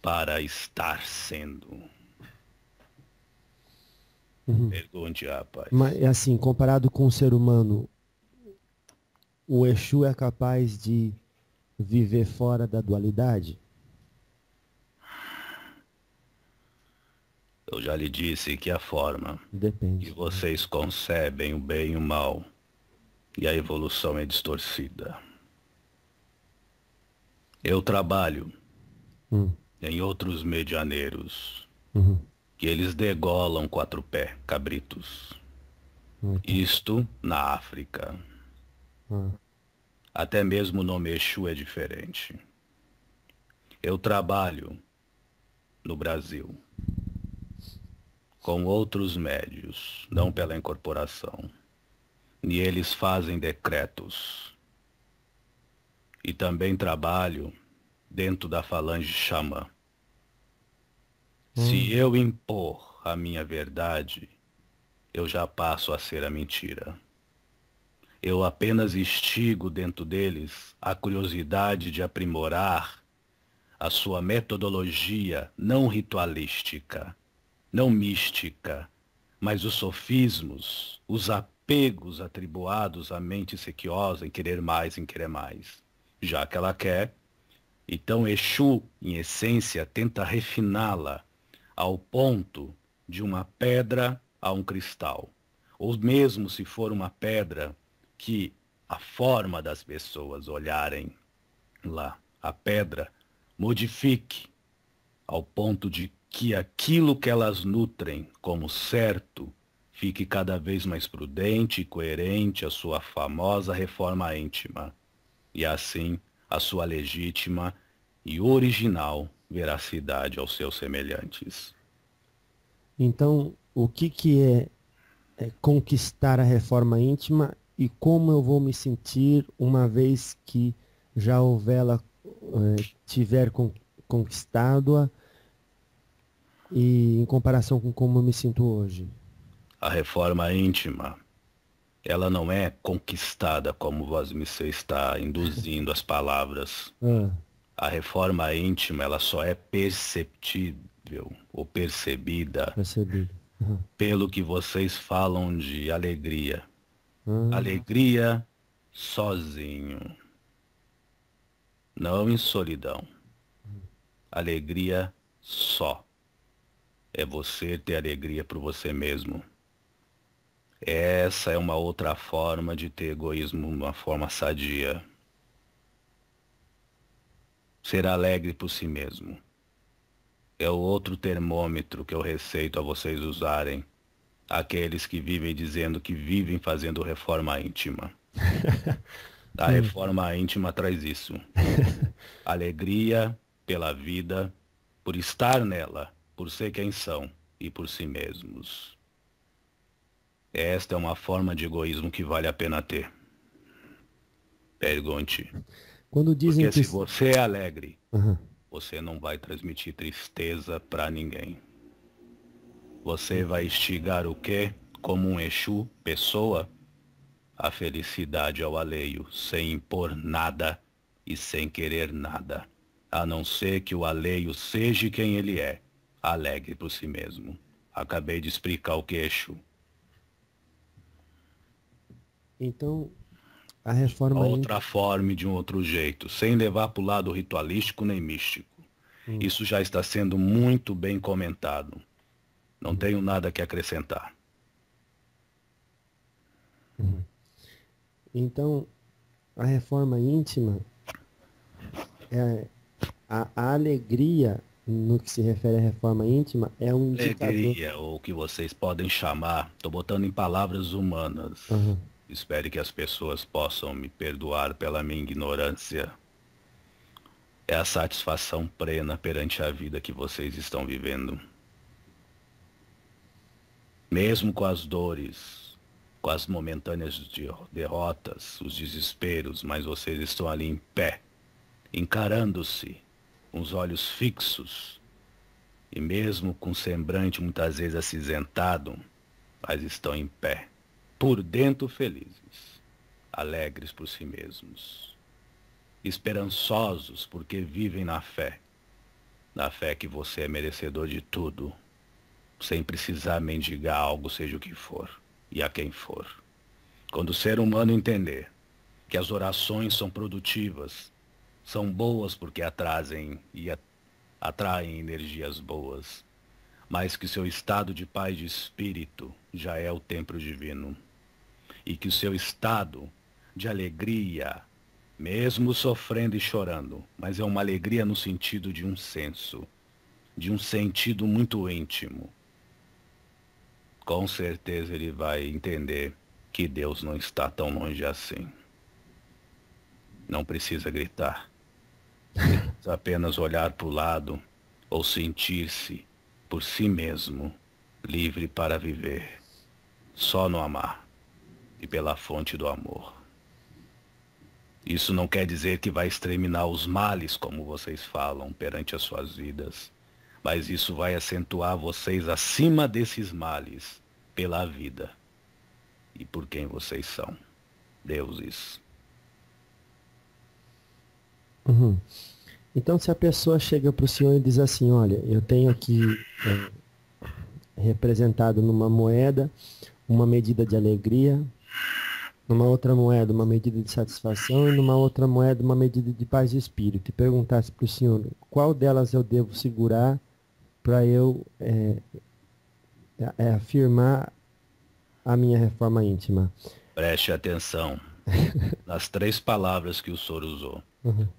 A: para estar sendo. Pergunte, rapaz.
B: Mas assim, comparado com o ser humano, o Exu é capaz de viver fora da dualidade?
A: Eu já lhe disse que a forma
B: Depende.
A: que vocês concebem o bem e o mal e a evolução é distorcida. Eu trabalho em outros medianeiros que eles degolam 4 pés, cabritos. Isto na África. Até mesmo o nome Exu é diferente. Eu trabalho no Brasil com outros médios, não pela incorporação. E eles fazem decretos. E também trabalho dentro da falange xamã. Se eu impor a minha verdade, eu já passo a ser a mentira. Eu apenas instigo dentro deles a curiosidade de aprimorar a sua metodologia não ritualística, não mística, mas os sofismos, os apegos atribuados à mente sequiosa em querer mais, já que ela quer. Então Exu, em essência, tenta refiná-la ao ponto de uma pedra a um cristal. Ou mesmo se for uma pedra, que a forma das pessoas olharem lá, a pedra, modifique ao ponto de que aquilo que elas nutrem como certo fique cada vez mais prudente e coerente à sua famosa reforma íntima, e assim a sua legítima e original veracidade aos seus semelhantes.
B: Então, o que é conquistar a reforma íntima e como eu vou me sentir uma vez que já houvela tiver conquistado-a e em comparação com como eu me sinto hoje?
A: A reforma íntima, ela não é conquistada como Vosmecê está induzindo as palavras. A reforma íntima, ela só é perceptível ou percebida pelo que vocês falam de alegria. Alegria sozinho, não em solidão. Alegria só. É você ter alegria por você mesmo. Essa é uma outra forma de ter egoísmo, uma forma sadia. Ser alegre por si mesmo. É o outro termômetro que eu receito a vocês usarem. Aqueles que vivem dizendo que vivem fazendo reforma íntima. A reforma íntima traz isso. Alegria pela vida, por estar nela, por ser quem são e por si mesmos. Esta é uma forma de egoísmo que vale a pena ter. Pergunte.
B: Quando dizem
A: porque
B: que...
A: se você é alegre, você não vai transmitir tristeza para ninguém. Você vai instigar o quê? Como um Exu, pessoa? A felicidade ao alheio, sem impor nada e sem querer nada. A não ser que o alheio seja quem ele é, alegre por si mesmo. Acabei de explicar o que é Exu.
B: Então, a reforma
A: Outra forma e de um outro jeito, sem levar para o lado ritualístico nem místico. Isso já está sendo muito bem comentado. Não tenho nada que acrescentar.
B: Então, a reforma íntima é a alegria, no que se refere à reforma íntima, é um indicador.
A: Alegria, ou o que vocês podem chamar, estou botando em palavras humanas. Espero que as pessoas possam me perdoar pela minha ignorância. É a satisfação plena perante a vida que vocês estão vivendo. Mesmo com as dores, com as momentâneas derrotas, os desesperos, mas vocês estão ali em pé, encarando-se, com os olhos fixos, e mesmo com o semblante muitas vezes acinzentado, mas estão em pé, por dentro felizes, alegres por si mesmos, esperançosos porque vivem na fé que você é merecedor de tudo, sem precisar mendigar algo, seja o que for, e a quem for. Quando o ser humano entender que as orações são produtivas, são boas porque atraem energias boas, mas que seu estado de paz de espírito já é o templo divino, e que o seu estado de alegria, mesmo sofrendo e chorando, mas é uma alegria no sentido de um senso, de um sentido muito íntimo, com certeza ele vai entender que Deus não está tão longe assim. Não precisa gritar. Precisa apenas olhar para o lado ou sentir-se por si mesmo livre para viver, só no amar e pela fonte do amor. Isso não quer dizer que vai exterminar os males, como vocês falam, perante as suas vidas, mas isso vai acentuar vocês acima desses males pela vida e por quem vocês são, deuses.
B: Então, se a pessoa chega para o senhor e diz assim, olha, eu tenho aqui representado numa moeda uma medida de alegria, numa outra moeda uma medida de satisfação e numa outra moeda uma medida de paz de espírito, e perguntasse para o senhor qual delas eu devo segurar para eu afirmar a minha reforma íntima.
A: Preste atenção nas 3 palavras que o senhor usou.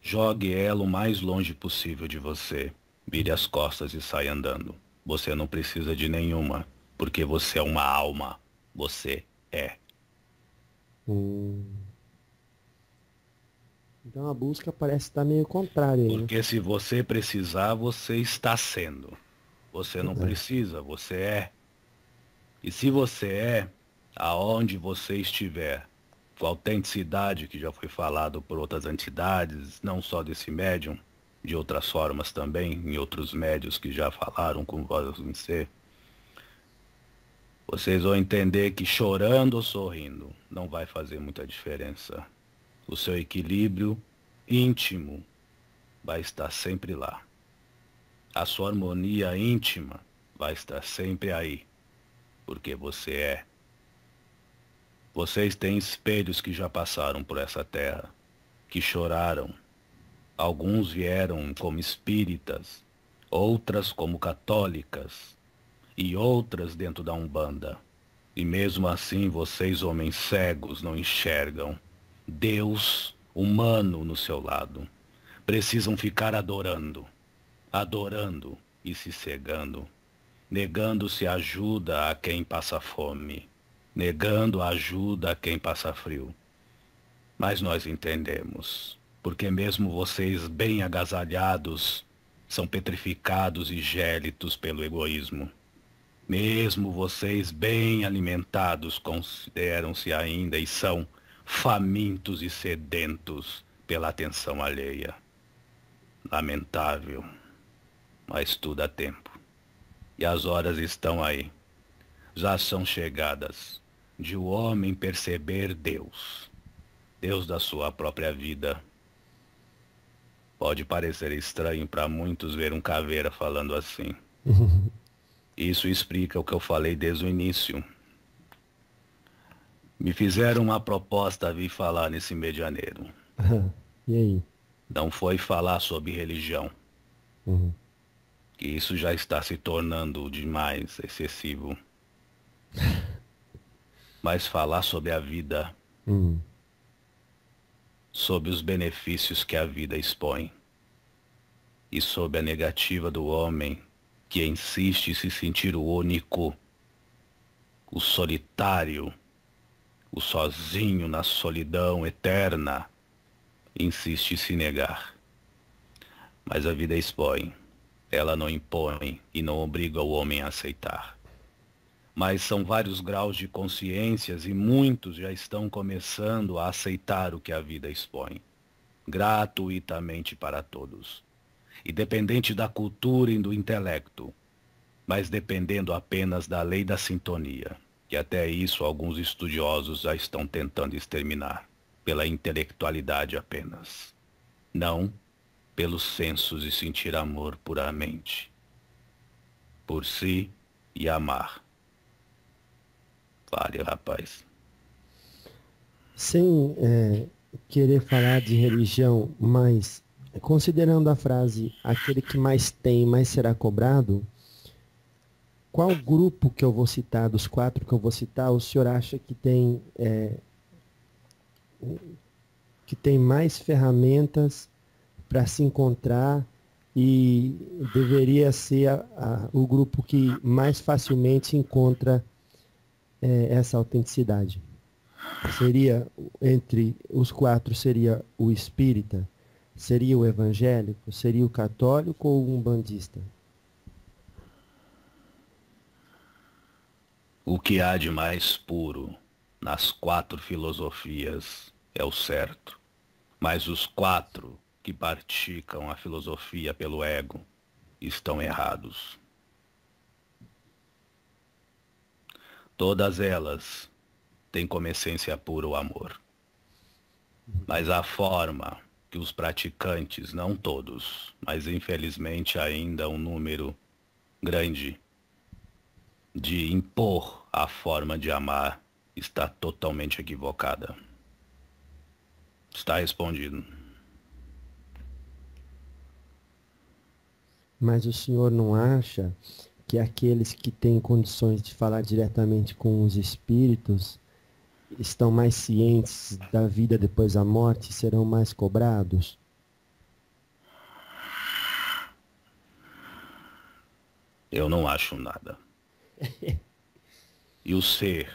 A: Jogue ela o mais longe possível de você. Vire as costas e saia andando. Você não precisa de nenhuma, porque você é uma alma. Você é.
B: Então a busca parece estar meio contrária aí, né?
A: Porque se você precisar, você está sendo. Você não precisa, você é. E se você é, aonde você estiver, com a autenticidade que já foi falado por outras entidades, não só desse médium, de outras formas também, em outros médios que já falaram com voz em ser, vocês vão entender que chorando ou sorrindo não vai fazer muita diferença. O seu equilíbrio íntimo vai estar sempre lá. A sua harmonia íntima vai estar sempre aí, porque você é. Vocês têm espelhos que já passaram por essa terra, que choraram. Alguns vieram como espíritas, outras como católicas, e outras dentro da Umbanda. E mesmo assim vocês, homens cegos, não enxergam Deus humano no seu lado. Precisam ficar adorando e se cegando, negando-se ajuda a quem passa fome, negando ajuda a quem passa frio. Mas nós entendemos, porque mesmo vocês bem agasalhados são petrificados e gélidos pelo egoísmo. Mesmo vocês bem alimentados consideram-se ainda e são famintos e sedentos pela atenção alheia. Lamentável, mas tudo há tempo. E as horas estão aí. Já são chegadas de o homem perceber Deus, Deus da sua própria vida. Pode parecer estranho para muitos ver um caveira falando assim, Isso explica o que eu falei desde o início. Me fizeram uma proposta a vir falar nesse mês de janeiro.
B: E aí?
A: Não foi falar sobre religião.
B: Uhum.
A: Que isso já está se tornando demais excessivo. Mas falar sobre a vida.
B: Uhum.
A: Sobre os benefícios que a vida expõe. E sobre a negativa do homem que insiste em se sentir o único, o solitário, o sozinho na solidão eterna, insiste em se negar. Mas a vida expõe, ela não impõe e não obriga o homem a aceitar. Mas são vários graus de consciências e muitos já estão começando a aceitar o que a vida expõe, gratuitamente para todos. Independente da cultura e do intelecto, mas dependendo apenas da lei da sintonia, que até isso alguns estudiosos já estão tentando exterminar, pela intelectualidade apenas, não pelos sensos de sentir amor puramente, por si e amar. Fale, rapaz.
B: Sem querer falar de religião, mas considerando a frase, aquele que mais tem, mais será cobrado, qual grupo que eu vou citar, dos 4 que eu vou citar, o senhor acha que tem mais ferramentas para se encontrar e deveria ser o grupo que mais facilmente encontra essa autenticidade? Seria, entre os 4, seria o espírita? Seria o evangélico? Seria o católico ou o umbandista?
A: O que há de mais puro nas 4 filosofias é o certo. Mas os 4 que praticam a filosofia pelo ego estão errados. Todas elas têm como essência pura o amor. Mas a forma que os praticantes, não todos, mas infelizmente ainda um número grande, de impor a forma de amar está totalmente equivocada. Está respondido.
B: Mas o senhor não acha que aqueles que têm condições de falar diretamente com os espíritos estão mais cientes da vida depois da morte e serão mais cobrados?
A: Eu não acho nada. E o ser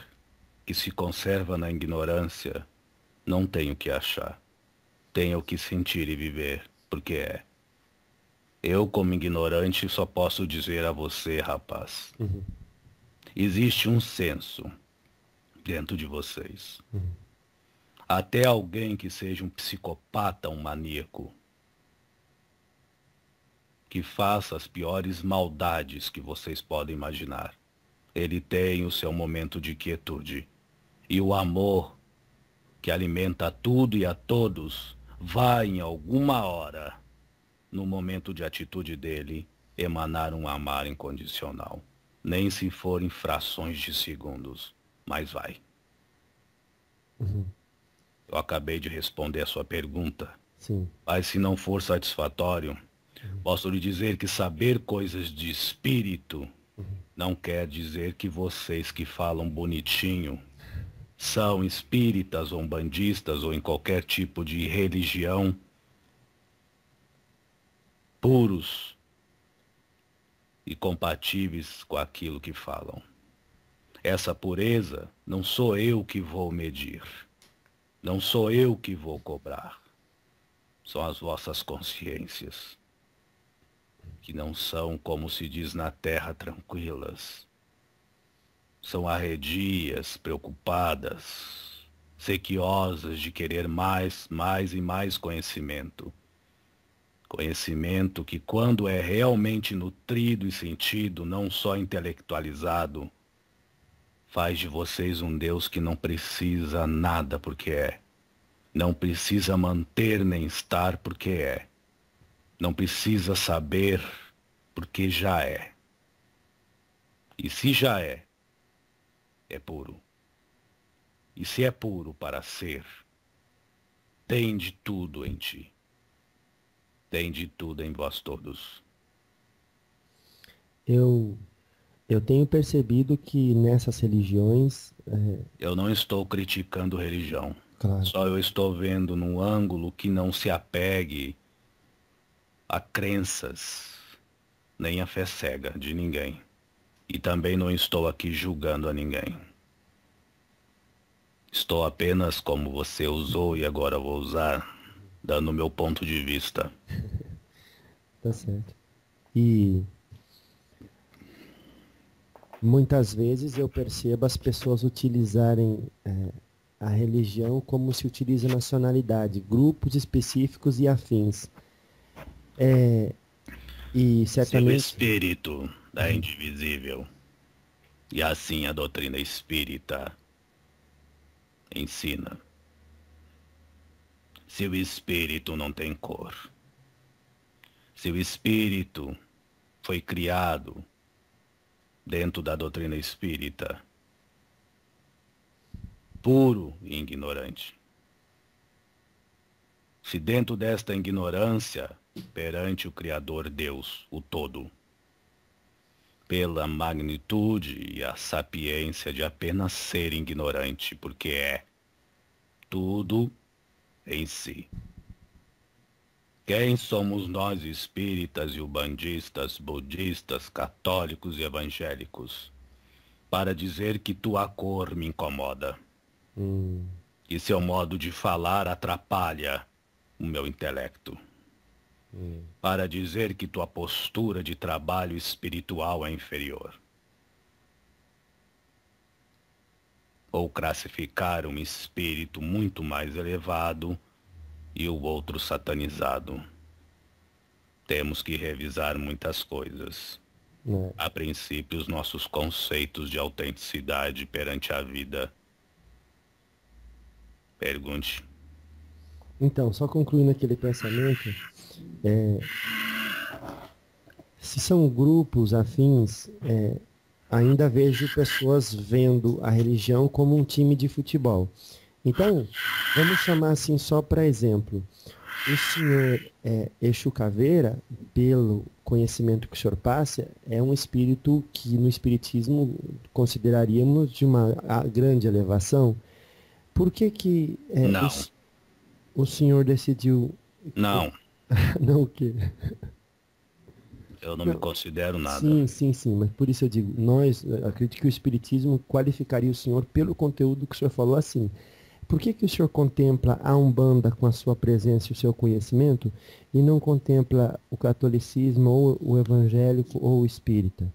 A: que se conserva na ignorância não tem o que achar. Tem o que sentir e viver, porque é. Eu, como ignorante, só posso dizer a você, rapaz. Existe um senso dentro de vocês. Até alguém que seja um psicopata, um maníaco, que faça as piores maldades que vocês podem imaginar, ele tem o seu momento de quietude. E o amor, que alimenta tudo e a todos, vai em alguma hora, no momento de atitude dele, emanar um amar incondicional. Nem se for em frações de segundos, mas vai. Eu acabei de responder a sua pergunta.
B: Sim.
A: Mas se não for satisfatório, posso lhe dizer que saber coisas de espírito não quer dizer que vocês que falam bonitinho são espíritas ou umbandistas ou em qualquer tipo de religião puros e compatíveis com aquilo que falam. Essa pureza não sou eu que vou medir, não sou eu que vou cobrar. São as vossas consciências, que não são, como se diz na terra, tranquilas. São arredias, preocupadas, sequiosas de querer mais e mais conhecimento. Conhecimento que, quando é realmente nutrido e sentido, não só intelectualizado, faz de vocês um Deus que não precisa nada porque é. Não precisa manter nem estar porque é. Não precisa saber porque já é. E se já é puro. E se é puro para ser, tem de tudo em ti. Tem de tudo em vós todos.
B: Eu tenho percebido que nessas religiões,
A: Eu não estou criticando religião.
B: claro,
A: Só eu estou vendo num ângulo que não se apegue a crenças, nem a fé cega de ninguém. E também não estou aqui julgando a ninguém. Estou apenas, como você usou e agora vou usar, dando o meu ponto de vista.
B: tá certo. E muitas vezes eu percebo as pessoas utilizarem a religião como se utiliza a nacionalidade, grupos específicos e afins. E
A: Seu
B: certamente,
A: espírito é indivisível. E assim a doutrina espírita ensina. Seu espírito não tem cor. Seu espírito foi criado dentro da doutrina espírita, puro e ignorante. Se dentro desta ignorância, perante o Criador Deus, o Todo, pela magnitude e a sapiência de apenas ser ignorante, porque é tudo em si. Quem somos nós espíritas e ubandistas, budistas, católicos e evangélicos para dizer que tua cor me incomoda? Que seu modo de falar atrapalha o meu intelecto? Para dizer que tua postura de trabalho espiritual é inferior? Ou classificar um espírito muito mais elevado e o outro satanizado? Temos que revisar muitas coisas. A princípio, os nossos conceitos de autenticidade perante a vida. Pergunte.
B: então, só concluindo aquele pensamento, se são grupos afins, ainda vejo pessoas vendo a religião como um time de futebol. Então, vamos chamar assim só para exemplo. O senhor Exu Caveira, pelo conhecimento que o senhor passa, é um espírito que no espiritismo consideraríamos de uma grande elevação. Por que
A: Não.
B: o senhor decidiu...
A: Não,
B: Não o quê?
A: eu não me considero nada.
B: Sim, mas por isso eu digo, eu acredito que o espiritismo qualificaria o senhor pelo conteúdo que o senhor falou assim. Por que o senhor contempla a Umbanda com a sua presença e o seu conhecimento e não contempla o catolicismo ou o evangélico ou o espírita?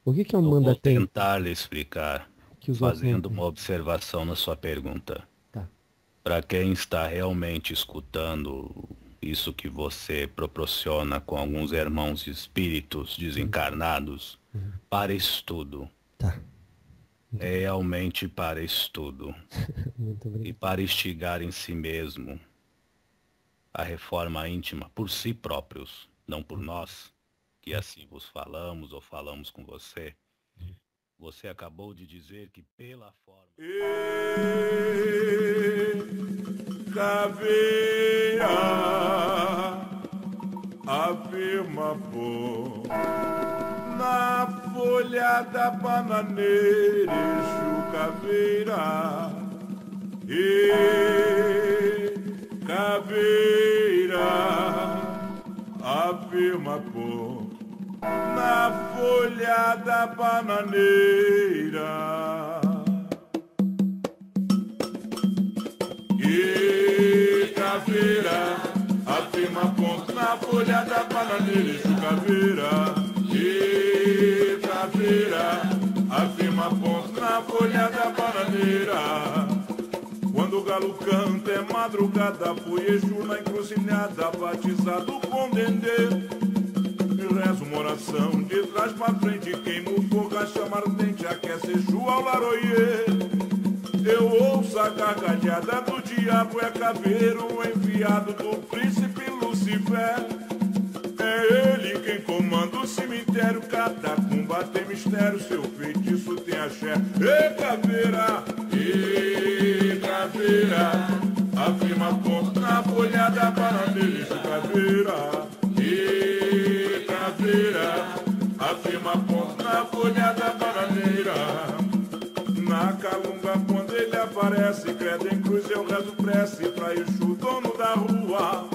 B: O que a
A: Eu
B: Umbanda
A: vou
B: tem
A: tentar lhe explicar,
B: que os outros não
A: fazendo
B: têm?
A: uma observação na sua pergunta.
B: Tá.
A: Para quem está realmente escutando isso que você proporciona com alguns irmãos espíritos desencarnados, para estudo.
B: Tá.
A: É realmente para estudo.
B: Muito obrigado.
A: E para instigar em si mesmo a reforma íntima por si próprios, não por nós, que assim vos falamos ou falamos com você. Você acabou de dizer que pela forma...
C: Caveira, afirma pô, na folha da bananeira, Exu Caveira, Caveira, afirma pô, na folha da bananeira. Caveira, afirma ponto na folha da bananeira, Exu Caveira. Caveira, afirma ponto na folha da bananeira. Quando o galo canta é madrugada, fui Exu na encruzilhada, batizado com dendê. E rezo uma oração de trás pra frente, queima o fogo, a chama ardente, aquece Exu ao laroiê. Eu ouço a gargalhada do diabo, é caveiro enviado do príncipe Lucifer. É ele quem comanda o cemitério, catacumba tem mistério, seu feitiço tem axé. E caveira, afirma ponto na folha da bananeira. Isso, caveira, e caveira, afirma ponto na folha da bananeira. Na calunga quando ele aparece, credo em cruz eu rezo prece pra Exu, dono da rua.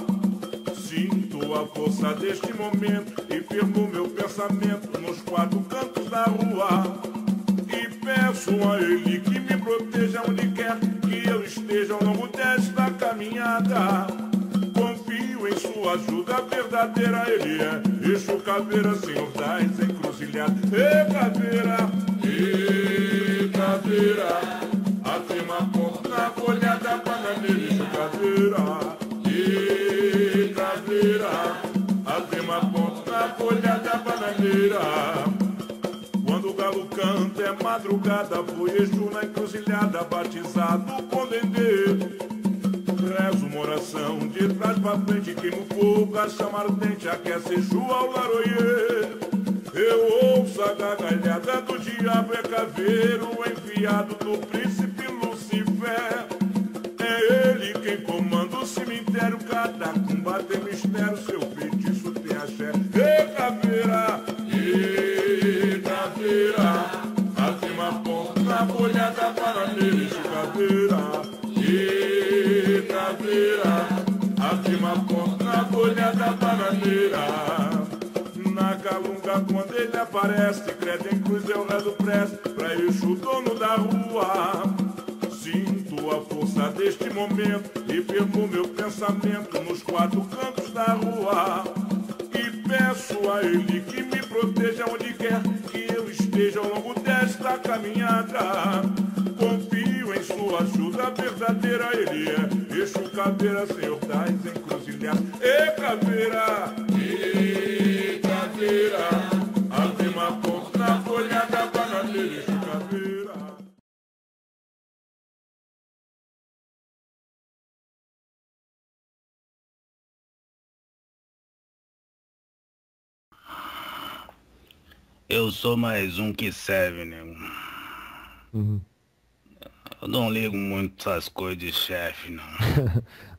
C: Sinto a força deste momento e firmo meu pensamento nos quatro cantos da rua. E peço a ele que me proteja onde quer que eu esteja ao longo desta caminhada. Confio em sua ajuda verdadeira, ele é Exu Caveira, Senhor das encruzilhadas. E caveira, afirma ponto na folha da bananeira. Exu Caveira, e caveira, afirma ponto na folha da bananeira. Quando o galo canta é madrugada, foi Exu na encruzilhada, batizado com dendê. Rezo uma oração de trás pra frente, queimo fogo, a chama ardente, aquece Exu ao laroie. Eu ouço a gargalhada do diabo, é caveiro enviado do príncipe Lucifer. É ele quem comanda o cemitério, catacumba tem mistério, seu feitiço tem axé. E caveira, afirma ponto na folha da bananeira. Exu Caveira, e caveira, afirma ponto na folha da bananeira. Na calunga quando ele aparece, credo em cruz eu rezo prece pra Exu, dono da rua. Sinto a força deste momento e firmo meu pensamento nos quatro cantos da rua. E peço a ele que me proteja onde quer que eu esteja ao longo desta caminhada. Confio em sua ajuda verdadeira, ele é Exu Caveira, Senhor das encruzilhadas. E caveira, afirma ponto na folha da bananeira. Exu Caveira.
A: Eu sou mais um que serve, nego.
B: Uhum.
A: Eu não ligo muito essas coisas de chefe, não.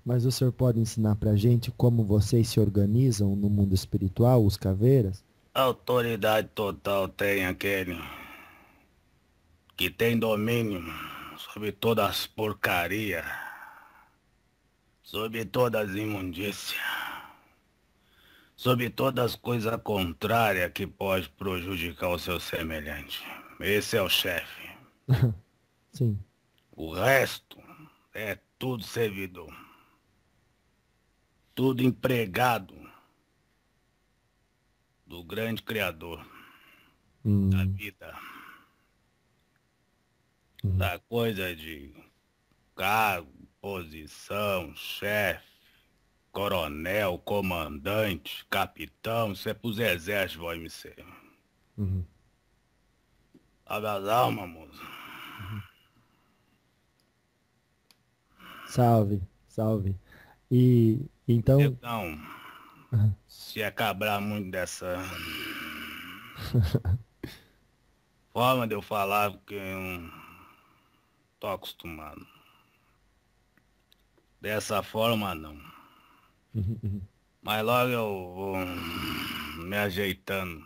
B: Mas o senhor pode ensinar pra gente como vocês se organizam no mundo espiritual, os caveiras?
A: Autoridade total tem aquele que tem domínio sobre todas as porcarias, sobre todas as imundícias, sobre todas as coisas contrárias que pode prejudicar o seu semelhante. Esse é o chefe.
B: Sim.
A: O resto é tudo servidor, tudo empregado do grande Criador da vida, da coisa de cargo, posição, chefe, coronel, comandante, capitão. Isso é pros exércitos, vai me ser. Sabe as almas, moço?
B: Salve, salve. E então,
A: Então, se acabar muito dessa forma de eu falar, porque eu não tô acostumado. Dessa forma, não. Mas logo eu vou me ajeitando.